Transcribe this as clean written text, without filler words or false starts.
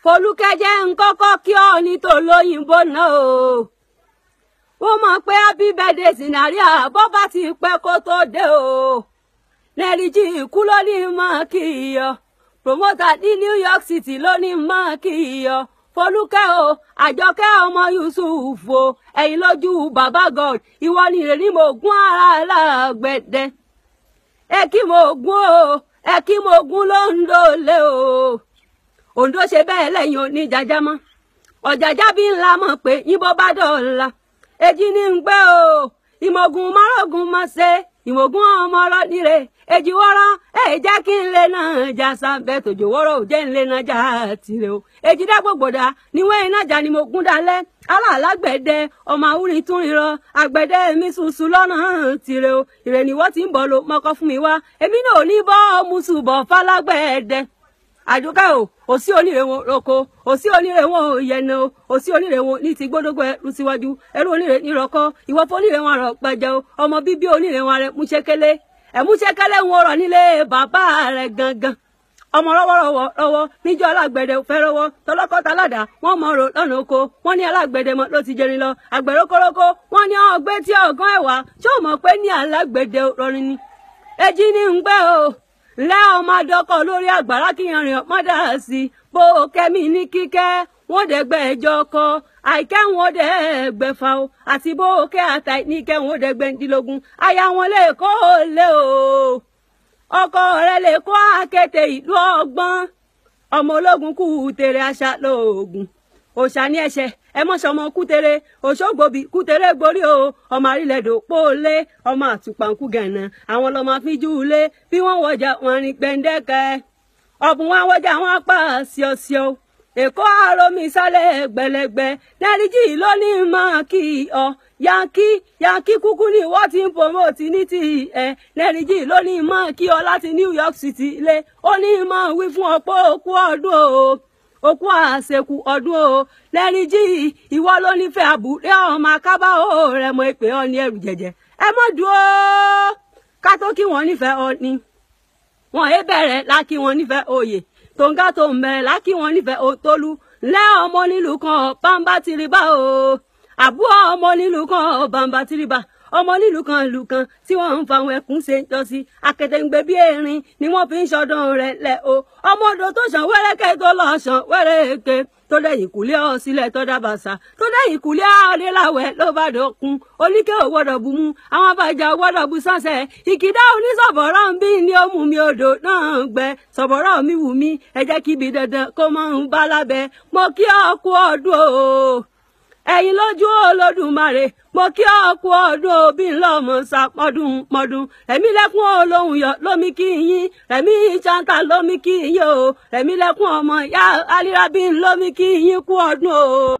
Folúkẹ́ jẹ́ nkọ́kọ́ kí ọ ní tòlóyìnbó náà o. Wọ́n mọ̀ pé happy birthday Scenario bọ́ bá ti pẹ́ kó tó dé o. Nerry jí ikú ló ní mọ́ kí iyọ̀. Promoter ní New York City ló ní mọ́ kí iyọ̀. Folúkẹ́ o, Àjọkẹ́ ọmọ Yusuf o, Eyinloju babaGod, ìwọ ni Ekimogun ara alágbẹ̀dẹ. Ekimogun ló ń lólè o. Ondo ṣe bẹ́ẹ̀ lẹ́yìn oníjàjámọ́. Ọ̀jàjá bí ńlá mọ̀ pé yíbọn bá dọ̀la. Èjì ní ń gbé o. Ìmọ̀gùn márọ̀gùn mọ̀ ṣe. Ìmọ̀gùn ọmọ ọlọ́nire. Èjì wọ́rọ́ jẹ́ kí n lè náà já sábẹ́ tòjò wọ́rọ́ ò jẹ́ ń lè náà já tirẹ̀ o. Èjì dá gbogbo dá níwọ̀n iná jà ni mo gún dalẹ̀. Aláàlágbẹ̀dẹ ọmọ àwúrin tún ríran. Àgbẹ̀dẹ mi ṣùṣù lọ́nà tirẹ̀ o. Ìrẹ̀ ni wọ́n ti ń bọ̀ lo mọ́kọ́ fún mi wá. Èmi náà ò ní bọ́ mùsùbọ̀ fálágbẹ̀dẹ. Àjọkẹ́ o, òsí onírè wọn roko, òsí onírè wọn yẹnà o, òsí onírè wọn ní ti gbódógbó ẹrú síwájú, ẹrú onírè nírọkọ, ìwọ fún onírè wọn rọ gbẹjẹ o, ọmọ bíbí onírè wọn rẹ múṣẹkẹlẹ, ẹmúṣẹkẹlẹ wọn rọ nílé bàbá rẹ gangan. Ọmọ rọwọ níjọ alágbẹ̀dẹ fẹ́ rọwọ tọlọkọta ládàá wọn mọ ro lọ́nà oko wọn ní alágbẹ̀dẹ mọ ló ti jẹrin lọ àgbẹ̀rókórókó wọn ní ọgbẹ tí ọgán ẹwà ṣé o mọ̀ pé ní alágbẹ̀dẹ rọrin ni. Èjì ní ń gbẹ o. Lẹ́ ọmọ adọ́kọ̀ lórí àgbàrá kí yanrìn ọmọdé sí bó kẹ́mi ní kíkẹ́ wọ́n dẹ̀gbẹ́ ẹjọ́ kọ àìkẹ́ wọn dẹ̀gbẹ́fà o àti bó kẹ́ àtàì ní kẹ́ wọn dẹ̀gbẹ́ndínlógún aya wọn lè kó lé o ọkọ rẹ lè kó àkété ìlú ọgbọ́n ọmọ ológun kú tèrè àṣà lóògùn òṣà ní ẹ̀ṣẹ̀ ẹ mọ sọmọ kútere òṣogbobi kútere gborí o ọmọ àrílẹ̀dò pọ́ọ́lé ọmọ àtùpàǹkù gànà àwọn lọmọ fíjú lé bí wọ́n wọjà wọn rìn gbẹ̀ǹdẹ́kẹ́ ọ̀bùn wọn wọjà wọn pa ṣíọṣíọ èkó àròmí sálẹ̀ gbẹlẹgbẹ Nerry jí ló ní mọ́ kí ọ yankí kúkú ni wọ́n ti ń promote ní ti ẹ̀ Nerry jí ló ní mọ́ kí ọ láti New York City lé ó ní mọ́ wí fún ọ pé òkú ọdún o. Òkú àṣekù ọdún o Nerry jí ìwọ ló nífẹ̀ẹ́ àbúrẹ́ ọmọ akábá o rẹ mọ ìpè ọ ní ẹrù jẹjẹ ẹ mọ dúró ká tó kí wọn nífẹ̀ẹ́ ọ ní wọn ẹ bẹ̀rẹ̀ lákì wọn nífẹ̀ẹ́ oyè tòǹgá tó ń bẹ̀rẹ̀ lákì wọn nífẹ̀ẹ́ òtólú lẹ ọmọ nílùú kan bàǹbà tìrìbà o àbúrò ọmọ nílùú kan bàǹbà tìrìbà ọmọ nílùú kan ìlú kan tí wọ́n ń fa àwọn ẹkùn ṣe ń jọsí akẹtẹǹgbẹ bí erin ni wọ́n fi ń ṣọdún rẹ̀ lẹ o ọmọ odò tó ṣàn wẹrẹkẹ tó lọ ṣàn wẹrẹkẹ tó dẹ̀yìn kùlé ọ sílẹ̀ tó dábàṣà tó dẹ̀yìn kùlé ọdẹláwẹ ló bá dọkun oníkẹ ò gbọ́dọ̀ bù mú àwọn abàjá ò gbọ́dọ̀ bù sánsẹ ìkìdá onísọ̀bọ̀rọ̀ ń bí ní ó mú mi odò náà gbẹ sọ̀bọ̀rọ̀ mi wù mí ẹ jẹ́ kí ibi dandan kó máa ń bá lábẹ́ mo kí ọ kú ọdún o. Eyinloju Olódùmarè mo kí ọ kú ọdún òbí ńlọmọ sàpọdún ẹ̀mí lẹ́kún olóhùn yọ lómi kí yín ẹ̀mí chanta lómi kí yín o ẹ̀mí lẹ́kún ọmọ ya alirabi lómi kí yín kú ọdún o.